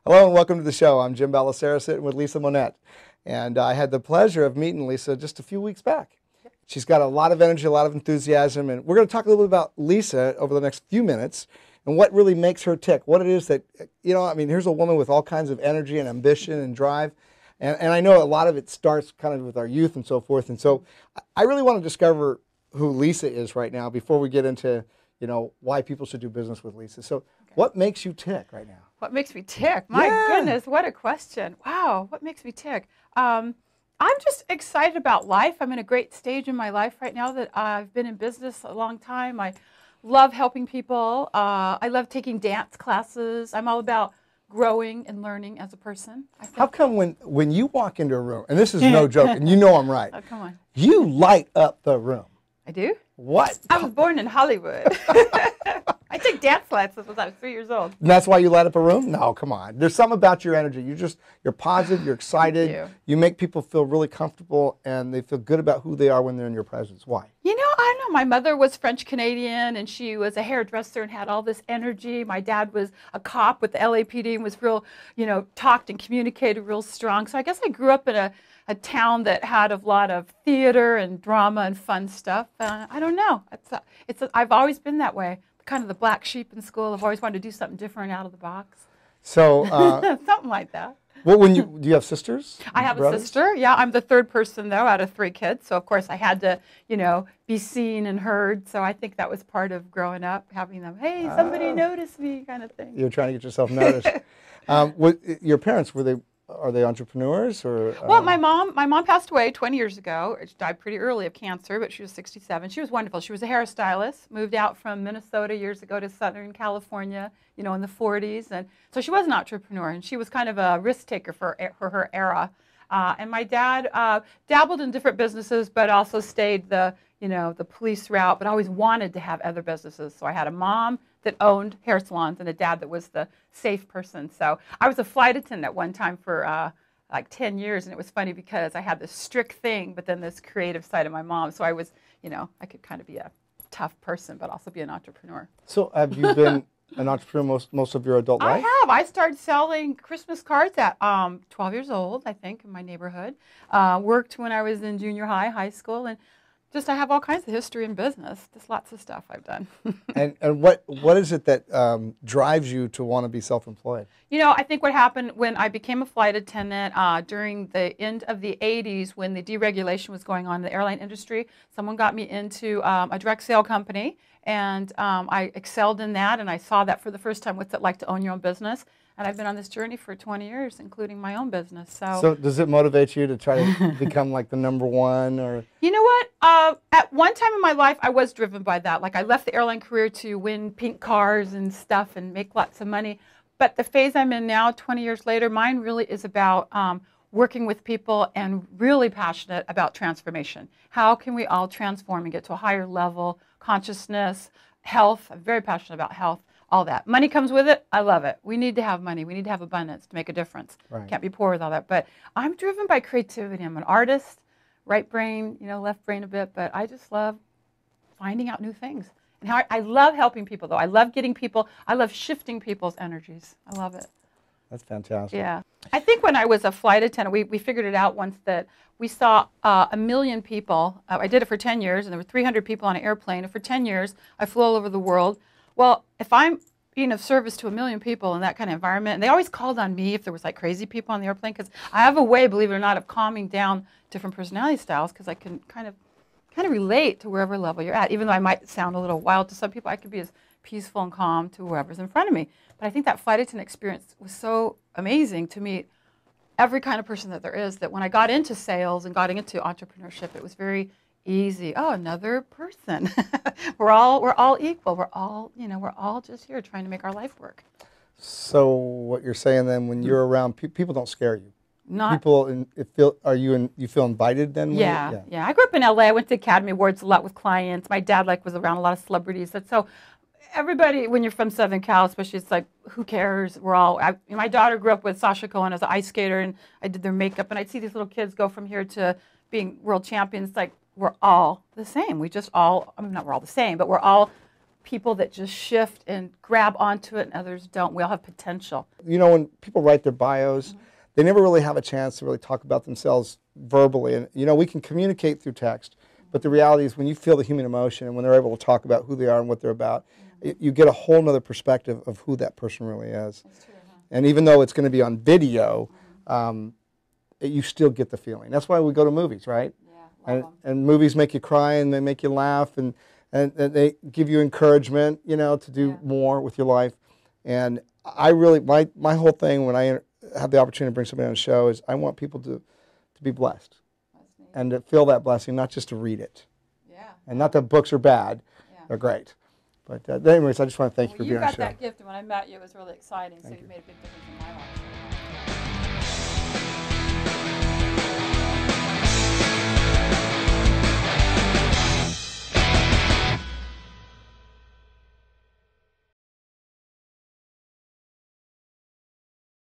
Hello and welcome to the show. I'm Jim Bellacera sitting with Lisa Monette. And I had the pleasure of meeting Lisa just a few weeks back. She's got a lot of energy, a lot of enthusiasm, and we're going to talk a little bit about Lisa over the next few minutes and what really makes her tick, what it is that, here's a woman with all kinds of energy and ambition and drive. And I know a lot of it starts kind of with our youth and so forth. And so I really want to discover who Lisa is right now before we get into, why people should do business with Lisa. So what makes you tick right now? What makes me tick? My goodness, what a question. Wow, what makes me tick? I'm just excited about life. I'm in a great stage in my life right now that I've been in business a long time. I love helping people. I love taking dance classes. I'm all about growing and learning as a person. How come when you walk into a room, and this is no joke, and you know I'm right, oh, come on, you light up the room? I do? What? I was born in Hollywood. I took dance classes when I was 3 years old. And that's why you light up a room? No, come on. There's something about your energy. You're positive, you're excited. You make people feel really comfortable, and they feel good about who they are when they're in your presence. Why? I don't know. My mother was French-Canadian, and she was a hairdresser and had all this energy. My dad was a cop with the LAPD and was real, talked and communicated real strong. So I guess I grew up in a town that had a lot of theater and drama and fun stuff. I don't know. I've always been that way. Kind of the black sheep in school. I've always wanted to do something different out of the box. So something like that. Well, do you have sisters? I have a sister. Yeah, I'm the third person though out of 3 kids. So of course I had to, be seen and heard. So I think that was part of growing up, having them. Hey, somebody notice me, kind of thing. You're trying to get yourself noticed. Your parents, are they entrepreneurs or? Well, my mom passed away 20 years ago. She died pretty early of cancer, but she was 67. She was wonderful. She was a hairstylist, moved out from Minnesota years ago to Southern California, in the 40s. And so she was an entrepreneur, and she was kind of a risk taker for her era. And my dad dabbled in different businesses, but also stayed the police route, but always wanted to have other businesses. So I had a mom that owned hair salons and a dad that was the safe person. So I was a flight attendant at one time for like 10 years, and it was funny because I had this strict thing, but then this creative side of my mom. So I was, I could kind of be a tough person, but also be an entrepreneur. So have you been an entrepreneur most of your adult life? I have. I started selling Christmas cards at 12 years old, I think, in my neighborhood. Worked when I was in junior high school, and I have all kinds of history in business. Just lots of stuff I've done. and what is it that drives you to want to be self-employed? I think what happened when I became a flight attendant during the end of the 80s, when the deregulation was going on in the airline industry, someone got me into a direct sale company, and I excelled in that, and I saw that for the first time, what's it like to own your own business. And I've been on this journey for 20 years, including my own business. So does it motivate you to try to become like the #1? Or? You know what? At one time in my life, I was driven by that. Like I left the airline career to win pink cars and stuff and make lots of money. But the phase I'm in now, 20 years later, mine really is about working with people and really passionate about transformation. How can we all transform and get to a higher level, consciousness, health? I'm very passionate about health. All that. Money comes with it. I love it. We need to have money. We need to have abundance to make a difference. Right. Can't be poor with all that. But I'm driven by creativity. I'm an artist, right brain, left brain a bit, but I just love finding out new things. And I love helping people, though. I love getting people, I love shifting people's energies. I love it. That's fantastic. Yeah. I think when I was a flight attendant, we figured it out once that we saw 1 million people. I did it for 10 years, and there were 300 people on an airplane. And for 10 years, I flew all over the world. Well, if I'm being of service to 1 million people in that kind of environment, and they always called on me if there was like crazy people on the airplane, because I have a way, believe it or not, of calming down different personality styles, because I can kind of relate to wherever level you're at. Even though I might sound a little wild to some people, I could be as peaceful and calm to whoever's in front of me. But I think that flight attendant experience was so amazing to meet every kind of person that there is, that when I got into sales and got into entrepreneurship, it was very easy. Oh, another person. we're all equal. We're all just here trying to make our life work. So what you're saying then, when you're around people, don't scare you. Not people. You feel invited then? Yeah. I grew up in LA. I went to Academy Awards a lot with clients. My dad was around a lot of celebrities. So everybody, when you're from Southern Cal, especially, it's like, who cares? My daughter grew up with Sasha Cohen as an ice skater, and I did their makeup, and I'd see these little kids go from here to being world champions. It's like, we're all the same. We just all, not we're all the same, but we're all people that just shift and grab onto it and others don't. We all have potential. You know, when people write their bios, they never really have a chance to really talk about themselves verbally. And, you know, we can communicate through text, but the reality is when you feel the human emotion and when they're able to talk about who they are and what they're about, you get a whole nother perspective of who that person really is. That's true, huh? And even though it's going to be on video, you still get the feeling. That's why we go to movies, right? Yeah, love 'em. And movies make you cry and they make you laugh and they give you encouragement, you know, to do more with your life. And I really, my whole thing when I have the opportunity to bring somebody on the show is I want people to be blessed. That's neat. And to feel that blessing, not just to read it. Yeah. And not that books are bad, they're great. But anyways, I just want to thank you for being on the show. You got that gift, and when I met you, it was really exciting, so you made a big difference in my life.